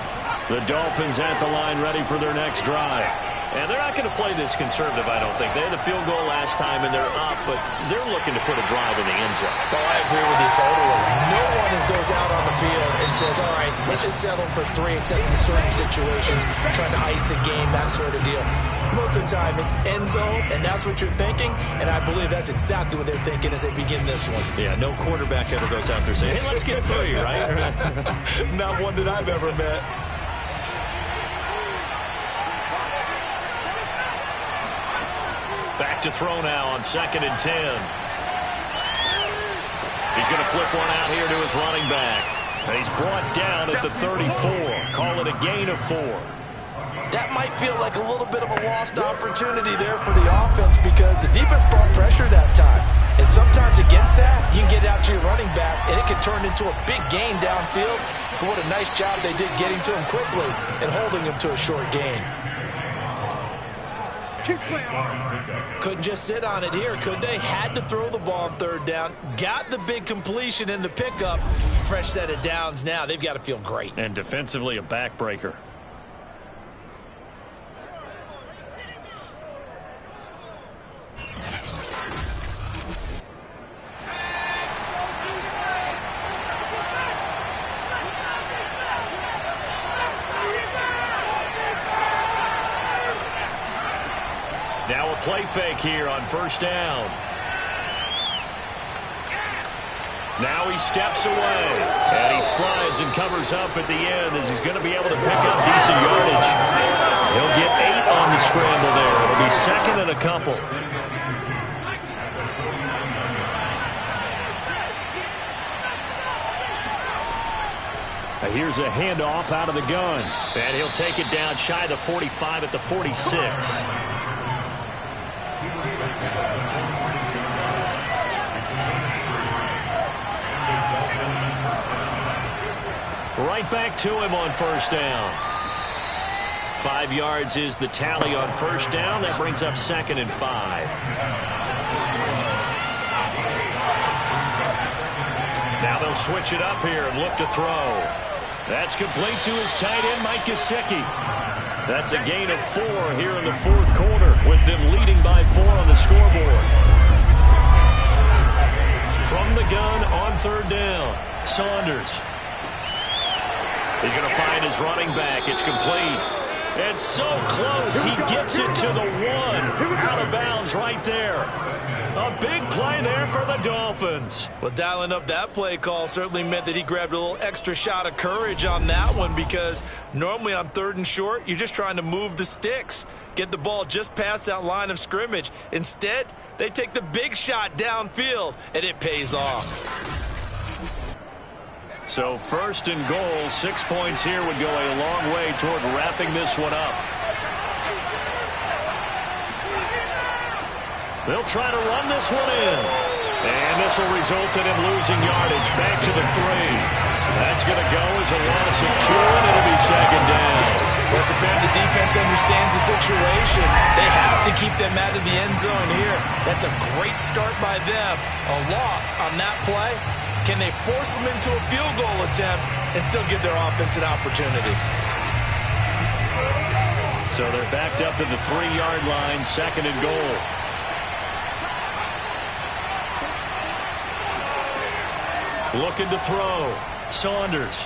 The Dolphins at the line ready for their next drive. And they're not going to play this conservative, I don't think. They had a field goal last time, and they're up, but they're looking to put a drive in the end zone. Oh, I agree with you totally. No one goes out on the field and says, all right, let's just settle for 3, except in certain situations, trying to ice a game, that sort of deal. Most of the time, it's end zone, and that's what you're thinking, and I believe that's exactly what they're thinking as they begin this one. Yeah, no quarterback ever goes out there saying, hey, let's get 3, right? Not one that I've ever met. Back to throw now on 2nd and 10. He's going to flip one out here to his running back. And he's brought down at the 34. Call it a gain of 4. That might feel like a little bit of a lost opportunity there for the offense because the defense brought pressure that time. And sometimes against that, you can get out to your running back, and it can turn into a big gain downfield. But what a nice job they did getting to him quickly and holding him to a short gain. Couldn't just sit on it here, could they? Had to throw the ball on third down. Got the big completion in the pickup. Fresh set of downs now. They've got to feel great. And defensively, a backbreaker. Now a play fake here on 1st down. Now he steps away, and he slides and covers up at the end as he's going to be able to pick up decent yardage. He'll get 8 on the scramble there. It'll be 2nd and a couple. Now here's a handoff out of the gun, and he'll take it down shy of the 45 at the 46. Right back to him on 1st down. 5 yards is the tally on 1st down. That brings up 2nd and 5. Now they'll switch it up here and look to throw. That's complete to his tight end, Mike Gesicki. That's a gain of 4 here in the 4th quarter, with them leading by 4 on the scoreboard. From the gun on 3rd down, Saunders. He's going to find his running back. It's complete. It's so close. He gets it to the 1. Out of bounds right there. A big play there for the Dolphins. Well, dialing up that play call certainly meant that he grabbed a little extra shot of courage on that one, because normally on 3rd and short, you're just trying to move the sticks, get the ball just past that line of scrimmage. Instead, they take the big shot downfield, and it pays off. So 1st and goal, 6 points here would go a long way toward wrapping this one up. They'll try to run this one in. And this will result in him losing yardage. Back to the 3. That's going to go as a loss of 2, and it'll be 2nd down. Well, it's apparent the defense understands the situation. They have to keep them out of the end zone here. That's a great start by them. A loss on that play. Can they force them into a field goal attempt and still give their offense an opportunity? So they're backed up to the 3-yard line, 2nd and goal. Looking to throw. Saunders.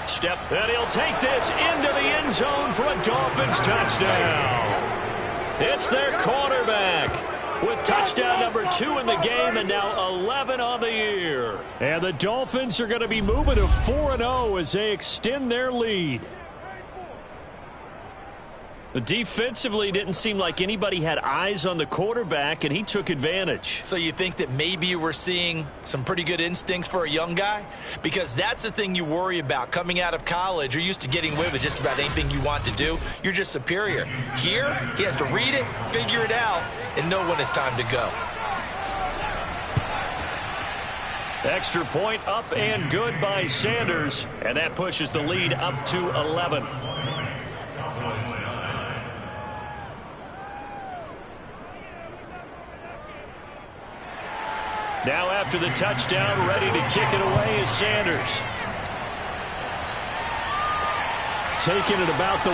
Step, and he'll take this into the end zone for a Dolphins touchdown. It's their quarterback with touchdown number 2 in the game, and now 11 on the year. And the Dolphins are going to be moving to 4-0 as they extend their lead. Defensively, didn't seem like anybody had eyes on the quarterback, and he took advantage. So you think that maybe we're seeing some pretty good instincts for a young guy? Because that's the thing you worry about. Coming out of college, you're used to getting away with just about anything you want to do. You're just superior. Here, he has to read it, figure it out, and know when it's time to go. Extra point up and good by Sanders, and that pushes the lead up to 11. Now after the touchdown, ready to kick it away is Sanders. Taking it about the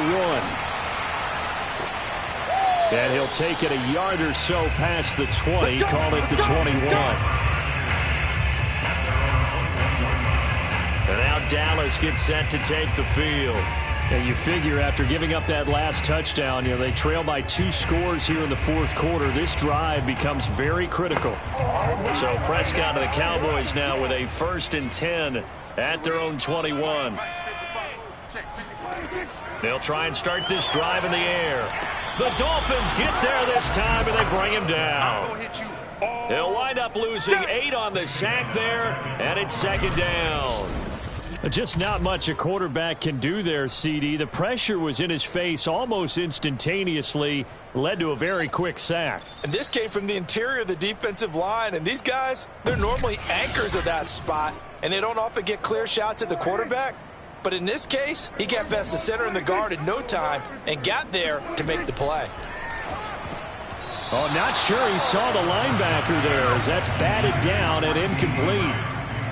1. And he'll take it a yard or so past the 20, call it the 21. And now Dallas gets set to take the field. And you figure after giving up that last touchdown, they trail by 2 scores here in the fourth quarter. This drive becomes very critical. So Prescott and the Cowboys now with a 1st and 10 at their own 21. They'll try and start this drive in the air. The Dolphins get there this time, and they bring him down. They'll wind up losing 8 on the sack there, and it's 2nd down. Just not much a quarterback can do there, CD. The pressure was in his face almost instantaneously, led to a very quick sack. And this came from the interior of the defensive line, and these guys, they're normally anchors of that spot, and they don't often get clear shots at the quarterback. But in this case, he got past the center and the guard in no time and got there to make the play. Oh, not sure he saw the linebacker there as that's batted down and incomplete.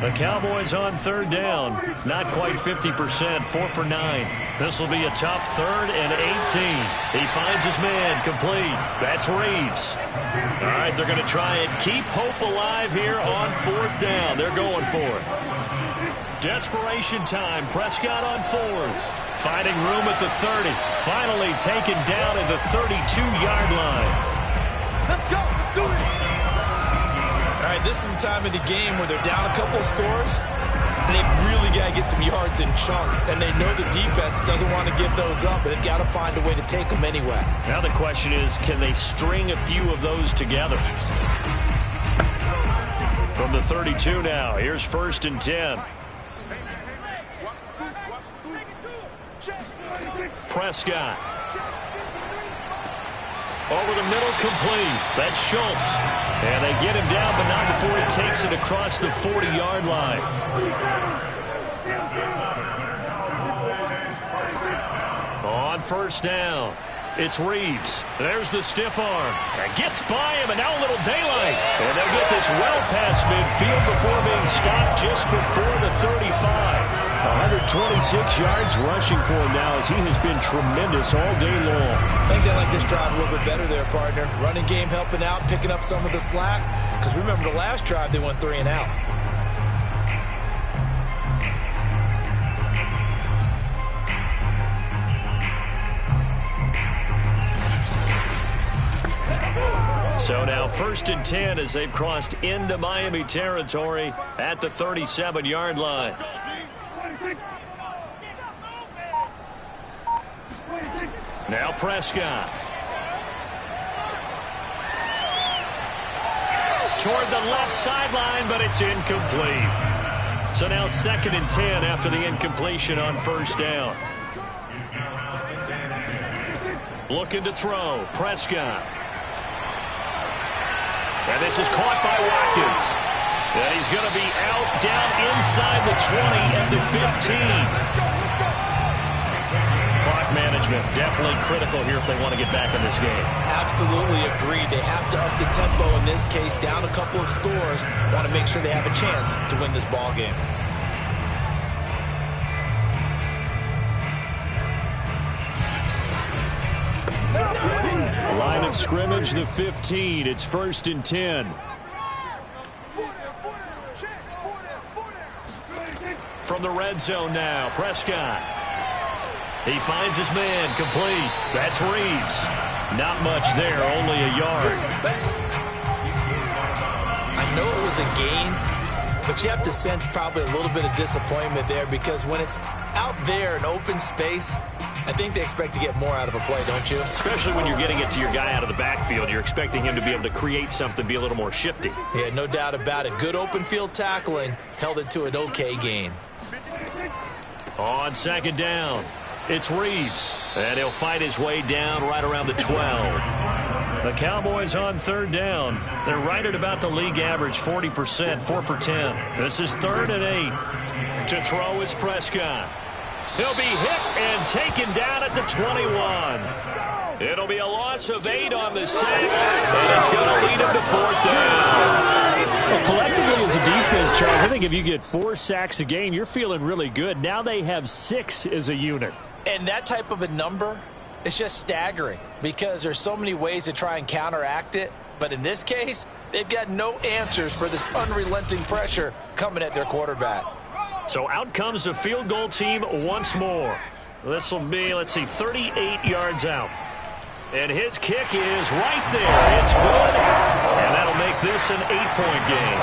The Cowboys on 3rd down. Not quite 50%, 4 for 9. This will be a tough 3rd and 18. He finds his man complete. That's Reeves. All right, they're going to try and keep hope alive here on 4th down. They're going for it. Desperation time. Prescott on 4th. Finding room at the 30. Finally taken down at the 32-yard line. Let's go. Let's do it. All right, this is the time of the game where they're down a couple of scores, and they've really got to get some yards in chunks, and they know the defense doesn't want to give those up, but they've got to find a way to take them anyway. Now the question is, can they string a few of those together? From the 32 now, here's 1st and 10. Prescott. Over the middle, complete. That's Schultz. And they get him down, but not before he takes it across the 40-yard line. On 1st down, it's Reeves. There's the stiff arm. And gets by him, and now a little daylight. And they'll get this well past midfield before being stopped just before the 35. 126 yards rushing for him now as he has been tremendous all day long. I think they like this drive a little bit better there, partner. Running game helping out, picking up some of the slack. Because remember the last drive, they went 3 and out. So now 1st and 10 as they've crossed into Miami territory at the 37-yard line. Now Prescott. Toward the left sideline, but it's incomplete. So now 2nd and 10 after the incompletion on 1st down. Looking to throw. Prescott. And this is caught by Watkins. And he's going to be out down inside the 20 at the 15. Clock management definitely critical here if they want to get back in this game. Absolutely agreed. They have to up the tempo in this case, down a couple of scores. Want to make sure they have a chance to win this ball game. Line of scrimmage, the 15. It's 1st and 10. From the red zone now, Prescott. He finds his man, complete. That's Reeves. Not much there, only a yard. I know it was a gain, but you have to sense probably a little bit of disappointment there because when it's out there in open space, I think they expect to get more out of a play, don't you? Especially when you're getting it to your guy out of the backfield. You're expecting him to be able to create something, be a little more shifty. Yeah, no doubt about it. Good open field tackling held it to an okay gain. On second down, it's Reeves. And he'll fight his way down right around the 12. The Cowboys on third down. They're right at about the league average, 40%, 4 for 10. This is 3rd and 8. To throw is Prescott. He'll be hit and taken down at the 21. It'll be a loss of 8 on the sack, and it's going to lead him to 4th down. Well, collectively as a defense, Charles, I think if you get 4 sacks a game, you're feeling really good. Now they have 6 as a unit. And that type of a number is just staggering because there's so many ways to try and counteract it. But in this case, they've got no answers for this unrelenting pressure coming at their quarterback. So out comes the field goal team once more. This will be, let's see, 38 yards out. And his kick is right there. It's good. And that'll make this an 8-point game.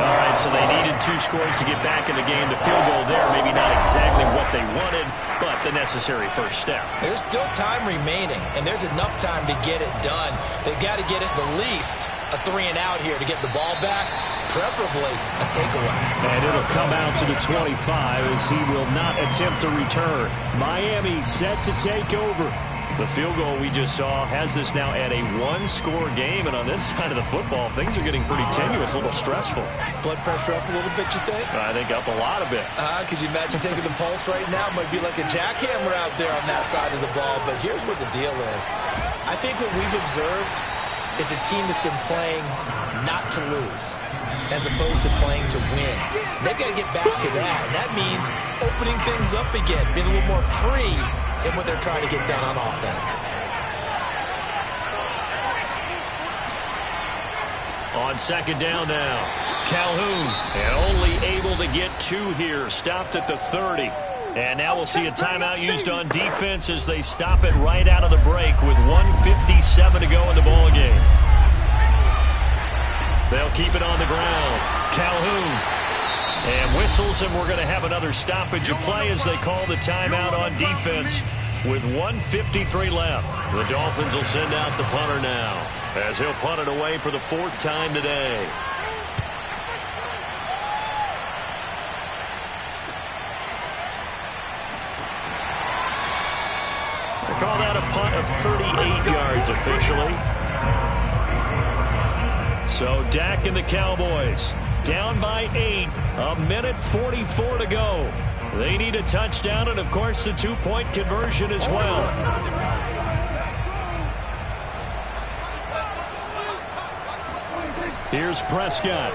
All right, so they needed 2 scores to get back in the game. The field goal there, maybe not exactly what they wanted, but the necessary first step. There's still time remaining, and there's enough time to get it done. They've got to get at the least a 3-and-out here to get the ball back, preferably a takeaway. And it'll come out to the 25 as he will not attempt to return. Miami set to take over. The field goal we just saw has us now at a 1-score game, and on this side of the football, things are getting pretty tenuous, a little stressful. Blood pressure up a little bit, you think? I think up a lot of it. Could you imagine taking the pulse right now? It might be like a jackhammer out there on that side of the ball, but here's what the deal is. I think what we've observed is a team that's been playing not to lose as opposed to playing to win. They've got to get back to that, and that means opening things up again, being a little more free in what they're trying to get done on offense. On second down now, Calhoun, and only able to get 2 here, stopped at the 30. And now we'll see a timeout used on defense as they stop it right out of the break with 1:57 to go in the ball game. They'll keep it on the ground. Calhoun. And whistles, and we're going to have another stoppage of play as they call the timeout on defense with 1:53 left. The Dolphins will send out the punter now as he'll punt it away for the 4th time today. They call that a punt of 38 yards officially. So Dak and the Cowboys down by 8, 1:44 to go. They need a touchdown and, of course, the 2-point conversion as well. Here's Prescott.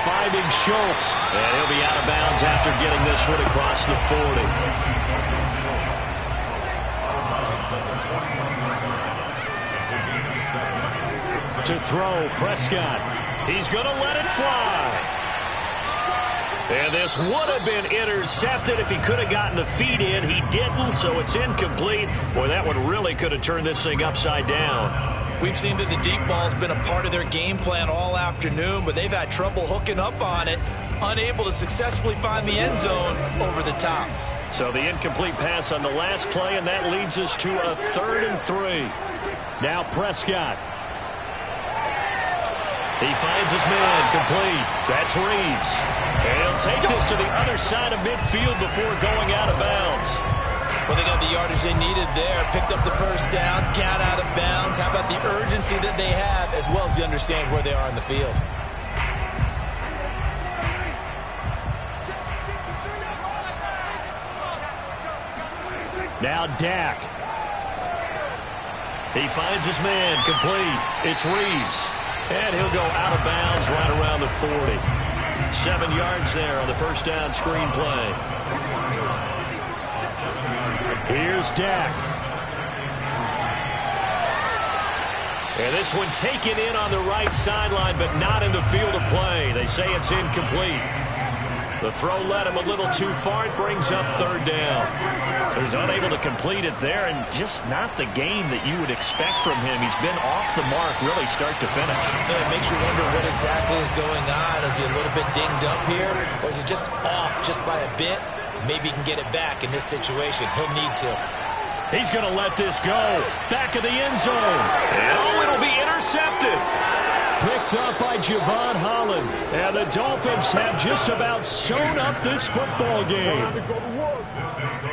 Finding Schultz. And he'll be out of bounds after getting this one across the 40. To throw, Prescott. He's going to let it fly. And this would have been intercepted if he could have gotten the feet in. He didn't, so it's incomplete. Boy, that one really could have turned this thing upside down. We've seen that the deep ball's been a part of their game plan all afternoon, but they've had trouble hooking up on it, unable to successfully find the end zone over the top. So the incomplete pass on the last play, and that leads us to a 3rd and 3. Now Prescott. He finds his man complete. That's Reeves. And he'll take this to the other side of midfield before going out of bounds. Well, they got the yardage they needed there. Picked up the first down, got out of bounds. How about the urgency that they have as well as they understand where they are in the field? Now Dak. He finds his man complete. It's Reeves. And he'll go out of bounds right around the 40. 7 yards there on the first down screen play. Here's Dak. And this one taken in on the right sideline, but not in the field of play. They say it's incomplete. The throw led him a little too far. It brings up third down. So he's unable to complete it there, and just not the game that you would expect from him. He's been off the mark really start to finish. Yeah, it makes you wonder what exactly is going on. Is he a little bit dinged up here, or is he just off just by a bit? Maybe he can get it back in this situation. He'll need to. He's going to let this go. Back of the end zone. And oh, it'll be intercepted. Picked up by Javon Holland. And the Dolphins have just about sewn up this football game.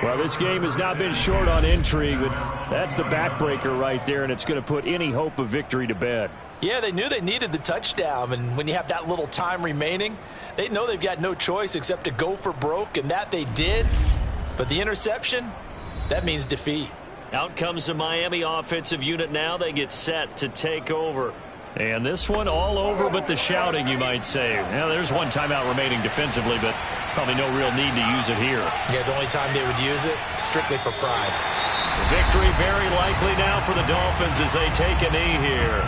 Well, this game has not been short on intrigue, but that's the backbreaker right there, and it's going to put any hope of victory to bed. Yeah, they knew they needed the touchdown, and when you have that little time remaining, they know they've got no choice except to go for broke, and that they did. But the interception, that means defeat. Out comes the Miami offensive unit now. They get set to take over. And this one all over but the shouting, you might say. Now, there's one timeout remaining defensively, but probably no real need to use it here. Yeah, the only time they would use it, strictly for pride. The victory very likely now for the Dolphins as they take a knee here.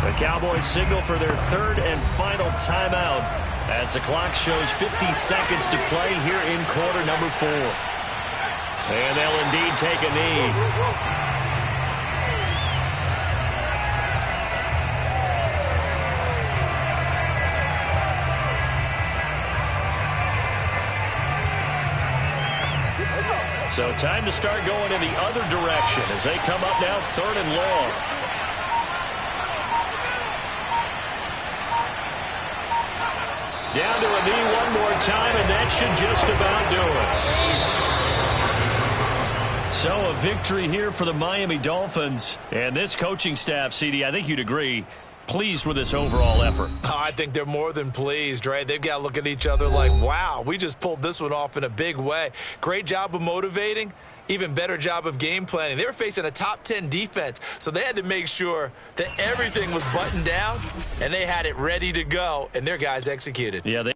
The Cowboys signal for their third and final timeout as the clock shows 50 seconds to play here in quarter number 4. And they'll indeed take a knee. So time to start going in the other direction as they come up now third and long. Down to a knee one more time, and that should just about do it. So a victory here for the Miami Dolphins. And this coaching staff, CD, I think you'd agree, pleased with this overall effort. Oh, I think they're more than pleased, right? They've got to look at each other like, wow, we just pulled this one off in a big way. Great job of motivating. Even better job of game planning. They were facing a top 10 defense, so they had to make sure that everything was buttoned down, and they had it ready to go, and their guys executed. Yeah, they